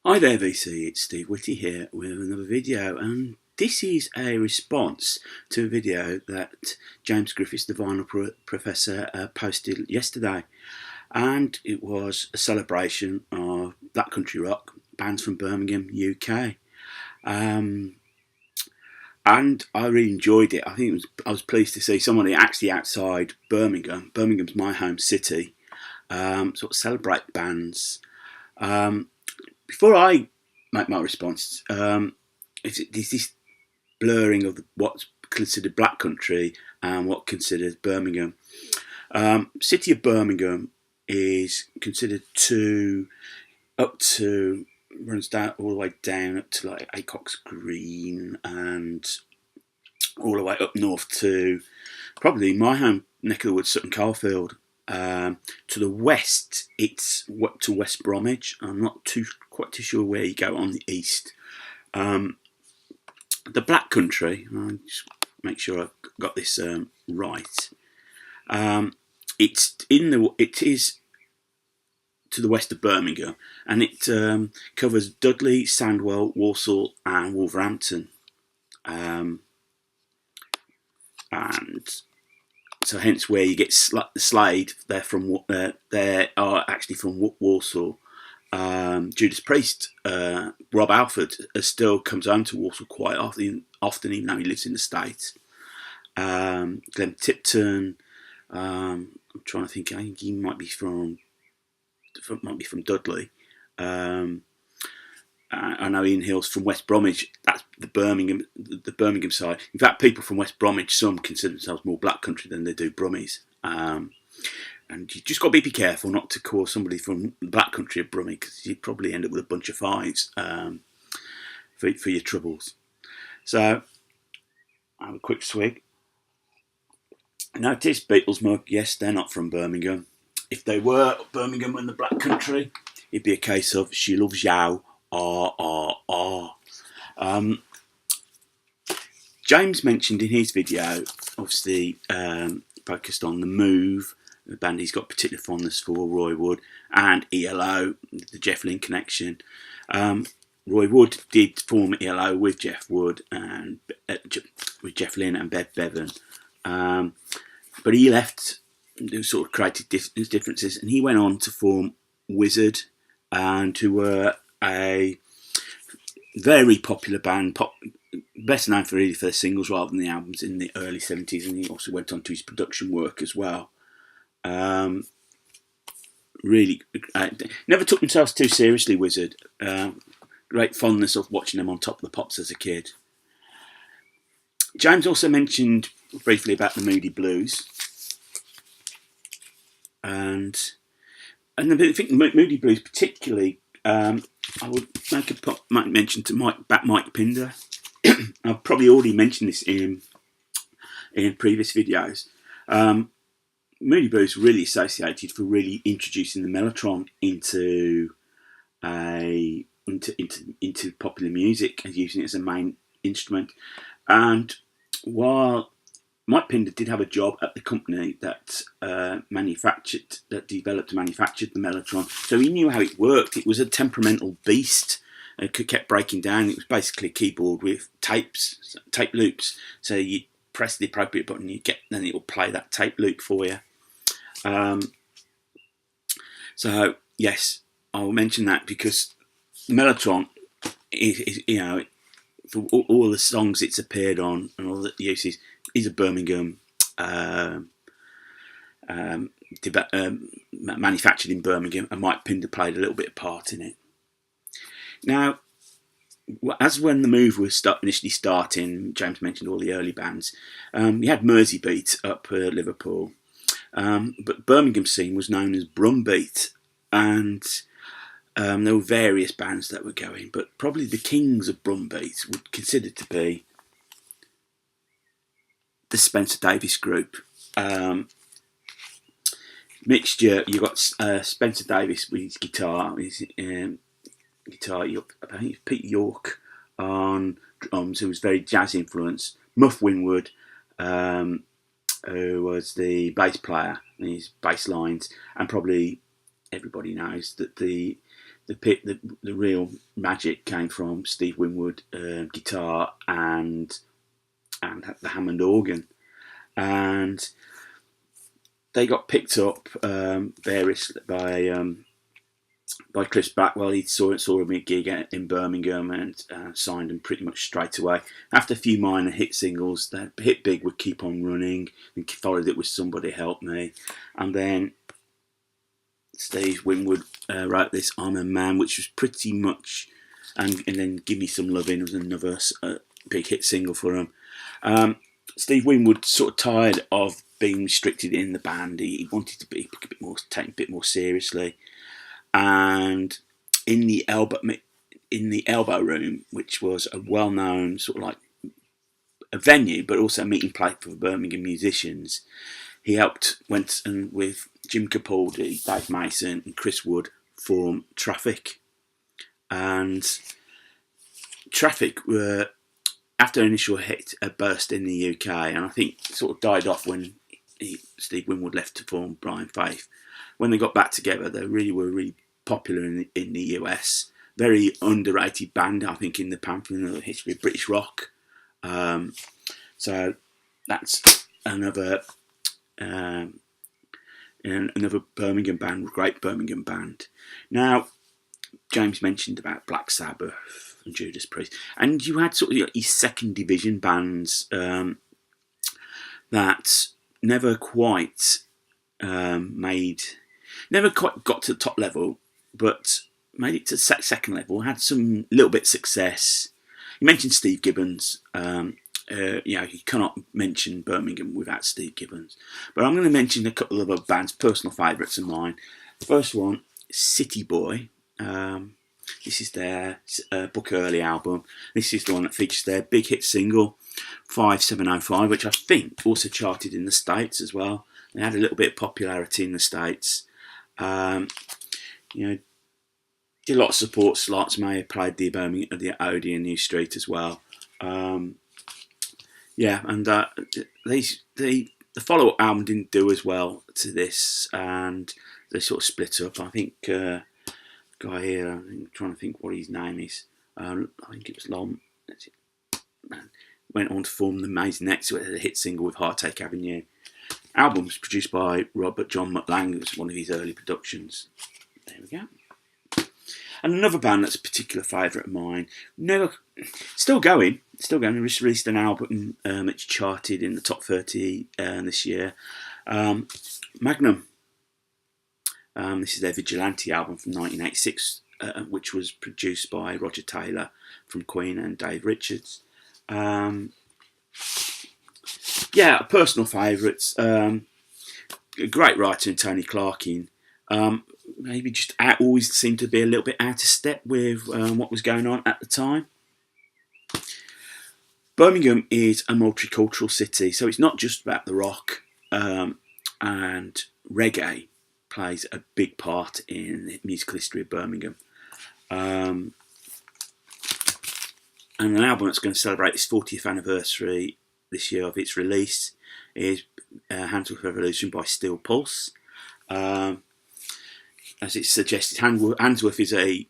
Hi there VC, it's Steve Whitty here with another video, and this is a response to a video that James Griffiths, the vinyl professor, posted yesterday, and it was a celebration of black country rock bands from Birmingham, UK. And I really enjoyed it. I was pleased to see somebody actually outside Birmingham. Birmingham's my home city. Sort of celebrate bands. Before I make my response, there's this blurring of what's considered black country and what considered Birmingham. City of Birmingham is considered runs down all the way down up to like Acox Green and all the way up north to probably my home neck of the woods, Sutton Coldfield. To the west, it's to West Bromwich. I'm not quite too sure where you go on the east. The Black Country. I'll just make sure I've got this right. It is to the west of Birmingham, and it covers Dudley, Sandwell, Walsall, and Wolverhampton. And so hence where you get Slade, they are actually from Walsall. Judas Priest, Rob Alford, still comes home to Walsall quite often even though he lives in the States. Glenn Tipton, I'm trying to think, I think he might be from Dudley. I know Ian Hill's from West Bromwich. That's the Birmingham side. In fact, people from West Bromwich, some consider themselves more black country than they do Brummies. And you just got to be careful not to call somebody from the black country a Brummie, because you'd probably end up with a bunch of fives for your troubles. So, I have a quick swig. Notice Beatles mug. Yes, they're not from Birmingham. If they were Birmingham and the black country, it'd be a case of She Loves You. James mentioned in his video, obviously focused on The Move, the band he's got particular fondness for, Roy Wood, and ELO, the Jeff Lynne connection. Roy Wood did form ELO with Jeff Wood and with Jeff Lynne and Bev Bevan, but he left. Sort of created differences, and he went on to form Wizard, and who were a very popular band, best known for their singles rather than the albums in the early 70s, and he also went on to his production work as well. Really, never took themselves too seriously, Wizard. Great fondness of watching them on Top of the Pops as a kid. James also mentioned briefly about the Moody Blues. And I think Moody Blues particularly, I would make a mention to Mike Pinder. I've probably already mentioned this in previous videos. Moody Blues really associated for really introducing the mellotron into popular music and using it as a main instrument. And while Mike Pinder did have a job at the company that developed and manufactured the mellotron, so he knew how it worked. It was a temperamental beast. It kept breaking down. It was basically a keyboard with tape loops. So you press the appropriate button, then it will play that tape loop for you. So yes, I'll mention that because the mellotron is for all the songs it's appeared on and all the uses, is a Birmingham, manufactured in Birmingham, and Mike Pinder played a little bit of part in it. Now, as when the Move was initially starting, James mentioned all the early bands. You had Merseybeat up Liverpool, but Birmingham scene was known as Brumbeat, and there were various bands that were going, but probably the kings of Brumbeat would consider to be the Spencer Davis group. Mixture, you've got Spencer Davis with his guitar. I think it's Pete York on drums, who was very jazz influenced. Muff Winwood, who was the bass player, and his bass lines, and probably everybody knows that the the real magic came from Steve Winwood guitar and the Hammond organ, and they got picked up variously by Chris Blackwell. He saw a gig in Birmingham and signed them pretty much straight away. After a few minor hit singles, the hit big would Keep On Running, and followed it with Somebody Help Me, and then Steve Winwood wrote this I'm a Man, which was pretty much, and then Give Me Some Lovin' was another big hit single for him. Steve Winwood sort of tired of being restricted in the band. He wanted to be taken a bit more seriously. And in the Elbow Room, which was a well-known sort of like a venue, but also a meeting place for Birmingham musicians, he went and with Jim Capaldi, Dave Mason, and Chris Wood form Traffic. And Traffic were, after initial hit, a burst in the UK, and I think sort of died off when Steve Winwood left to form Blind Faith. When they got back together, they were really popular in the US. Very underrated band, I think, in the pamphlet of the history of British rock. So that's another Birmingham band, great Birmingham band. Now, James mentioned about Black Sabbath and Judas Priest, and you had sort of your second division bands that never quite got to the top level, but made it to second level. Had some little bit of success. You mentioned Steve Gibbons. You cannot mention Birmingham without Steve Gibbons. But I'm going to mention a couple of other bands, personal favourites of mine. The first one, City Boy. This is their Book Early album. This is the one that features their big hit single, 5705, which I think also charted in the States as well. They had a little bit of popularity in the States. Did a lot of support slots. May have played the Birmingham, the Odeon New Street as well. The follow-up album didn't do as well to this, and they sort of split up. I think guy here, I'm trying to think what his name is. I think it was Lom. Went on to form the Amazing X, with a hit single with Heartache Avenue. Album was produced by Robert John McLang. It was one of his early productions. There we go. And another band that's a particular favourite of mine, still going. They just released an album which charted in the top 30 this year. Magnum. This is their Vigilante album from 1986, which was produced by Roger Taylor from Queen and Dave Richards. Personal favourites. A great writer in Tony Clarkin. Maybe just always seemed to be a little bit out of step with what was going on at the time. Birmingham is a multicultural city, so it's not just about the rock, and reggae plays a big part in the musical history of Birmingham. And an album that's going to celebrate its 40th anniversary this year of its release is Handsworth Revolution by Steel Pulse. As it suggested, Handsworth is a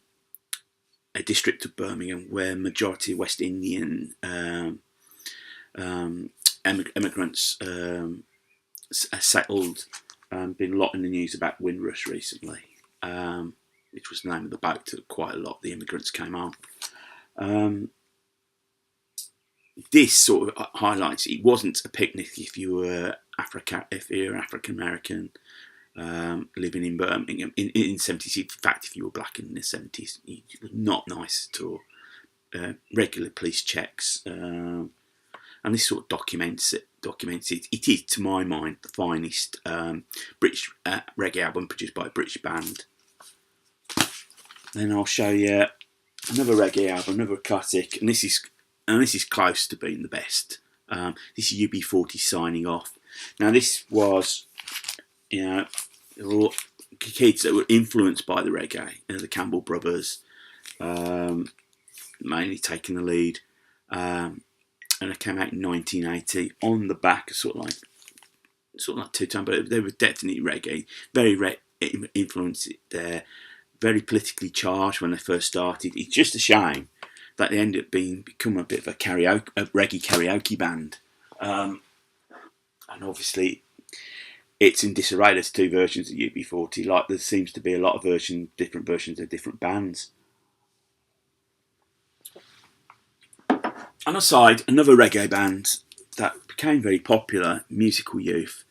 district of Birmingham where majority of West Indian immigrants are settled. Been a lot in the news about Windrush recently, which was the name of the boat that quite a lot of the immigrants came on. This sort of highlights it wasn't a picnic if you were African American living in Birmingham in the 70s. In fact, if you were black in the 70s, it was not nice at all. Regular police checks, and this sort of documents it. It is, to my mind, the finest British reggae album produced by a British band. Then I'll show you another reggae album, another classic, and this is close to being the best. This is UB40 signing off. Now this was, kids that were influenced by the reggae, the Campbell brothers, mainly taking the lead, and it came out in 1980 on the back of sort of like Two Tone, but they were definitely reggae, very influenced there. very politically charged when they first started. It's just a shame that they ended up become a bit of a reggae karaoke band. And obviously, it's in disarray. There's two versions of UB40. Like there seems to be a lot of different versions of different bands. On a side, another reggae band that became very popular, Musical Youth.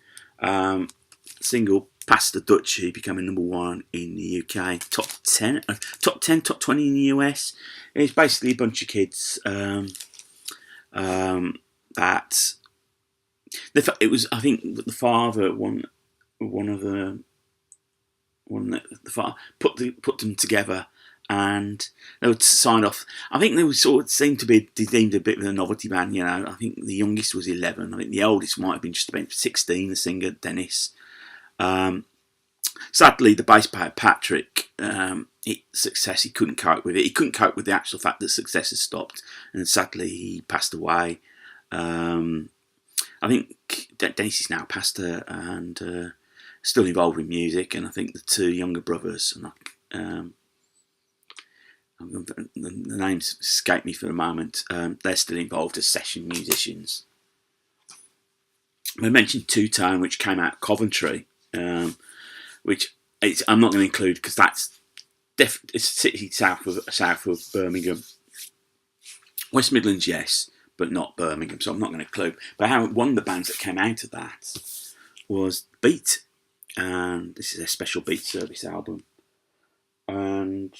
Single Past the Dutchie became a #1 in the UK. Top 10, top 20 in the US. It's basically a bunch of kids that it was. I think the father the father put them together, and they would sign off. I think they would seem to be deemed a bit of a novelty band. You know, I think the youngest was 11. I think the oldest might have been just about 16. The singer Dennis. Sadly, the bass player Patrick, success, he couldn't cope with it. He couldn't cope with the actual fact that success had stopped, and sadly he passed away. I think Dennis is now a pastor and still involved in music, and I think the two younger brothers, and the names escape me for the moment, they're still involved as session musicians. I mentioned Two Tone, which came out of Coventry, which I'm not going to include because that's it's city south of Birmingham. West Midlands, yes, but not Birmingham, so I'm not going to include. But one of the bands that came out of that was Beat, and this is a special Beat Service album, and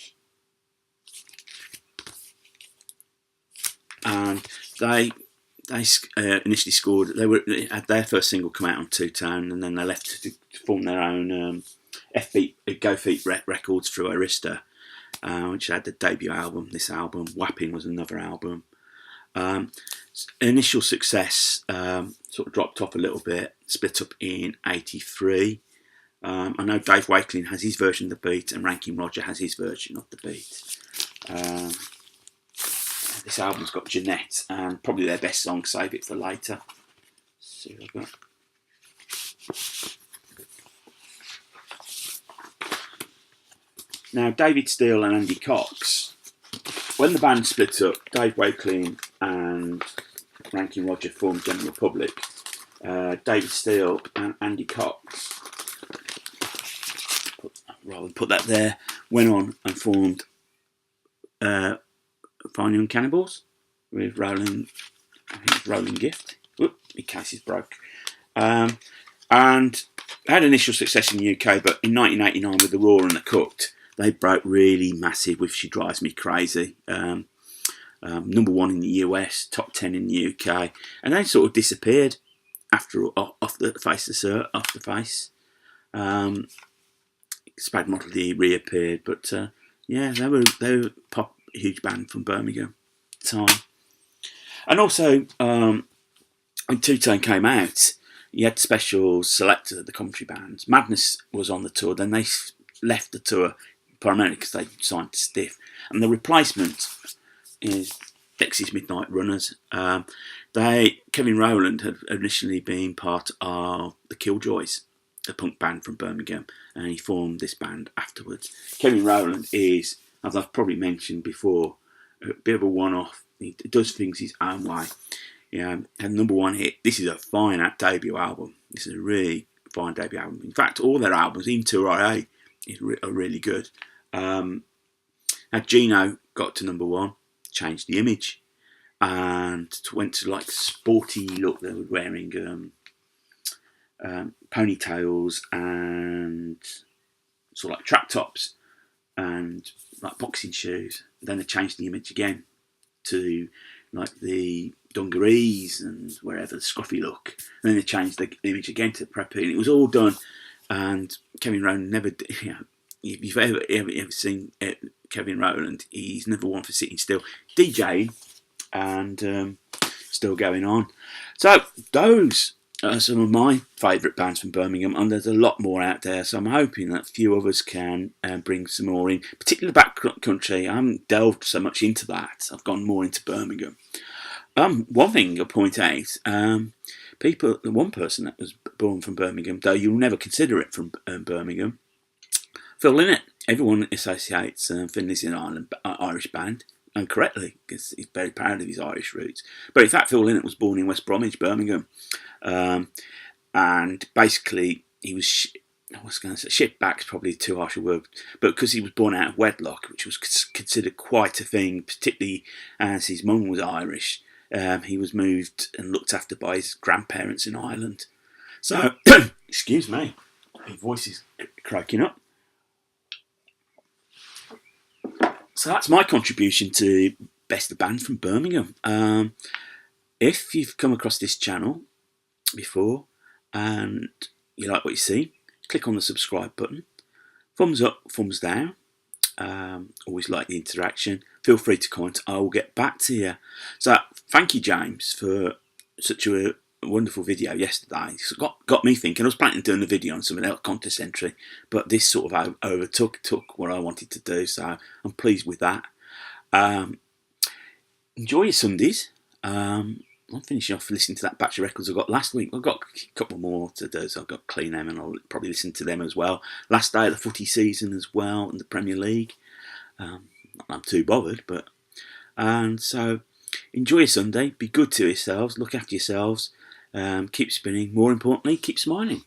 they initially scored. They had their first single come out on Two Tone, and then they left to form their own Go Feet Records through Arista, which had the debut album. This album, Wapping, was another album. Initial success sort of dropped off a little bit, split up in '83. I know Dave Wakeling has his version of the Beat, and Rankin Roger has his version of the Beat. This album's got Jeanette, and probably their best song, Save It for Later. Let's see what I've got. Now, David Steele and Andy Cox, when the band split up, Dave Wakeling and Rankin Roger formed General Republic. David Steele and Andy Cox, rather than put that there, went on and formed Fine Young Cannibals with Roland Gift. Whoop, my case is broke. And had initial success in the UK, but in 1989 with The Raw and The Cooked, they broke really massive with She Drives Me Crazy. #1 in the US, top 10 in the UK, and they sort of disappeared off the face. Spag Motley reappeared, but yeah, they were pop. Huge band from Birmingham at the time. And also, when Two Tone came out, you had special selector of the country bands. Madness was on the tour, then they left the tour primarily because they signed to Stiff. And the replacement is Dexys Midnight Runners. Kevin Rowland had initially been part of the Killjoys, a punk band from Birmingham, and he formed this band afterwards. Kevin Rowland is, as I've probably mentioned before, a bit of a one-off. He does things his own way. Yeah, had #1 hit. This is a fine debut album. This is a really fine debut album. In fact, all their albums, even Tour IA, are really good. Now Gino got to #1, changed the image, and went to like sporty look. They were wearing ponytails and sort of like track tops and like boxing shoes. Then they changed the image again to like the dungarees and wherever, the scruffy look. And then they changed the image again to preppy. And it was all done. And Kevin Rowland never, if you've ever seen Kevin Rowland, he's never one for sitting still. DJing and still going on. So those are some of my favourite bands from Birmingham, and there's a lot more out there, so I'm hoping that a few others can bring some more in, particularly the back country. I haven't delved so much into that. I've gone more into Birmingham. One thing I'll point out, one person that was born from Birmingham, though you'll never consider it from Birmingham, Phil Lynott. everyone associates Finlay's in Ireland, Irish band, and correctly, because he's very proud of his Irish roots. But in fact, Phil Lynott was born in West Bromwich, Birmingham, and basically he was. I was going to say shipped back's probably too harsh a word, but because he was born out of wedlock, which was considered quite a thing, particularly as his mum was Irish, he was moved and looked after by his grandparents in Ireland. So, excuse me, my voice is croaking up. So that's my contribution to Best of Band from Birmingham. If you've come across this channel before and you like what you see, click on the subscribe button. Thumbs up, thumbs down. Always like the interaction. Feel free to comment. I will get back to you. So thank you, James, for such a wonderful video yesterday. It's got me thinking. I was planning on doing a video on something else, contest entry, but this sort of overtook what I wanted to do. So I'm pleased with that. Enjoy your Sundays. I'm finishing off listening to that batch of records I got last week. I've got a couple more to do, so I've got to clean them, and I'll probably listen to them as well. Last day of the footy season as well in the Premier League. Not that I'm too bothered, but and so enjoy your Sunday. Be good to yourselves. Look after yourselves. Keep spinning. More importantly, keep smiling.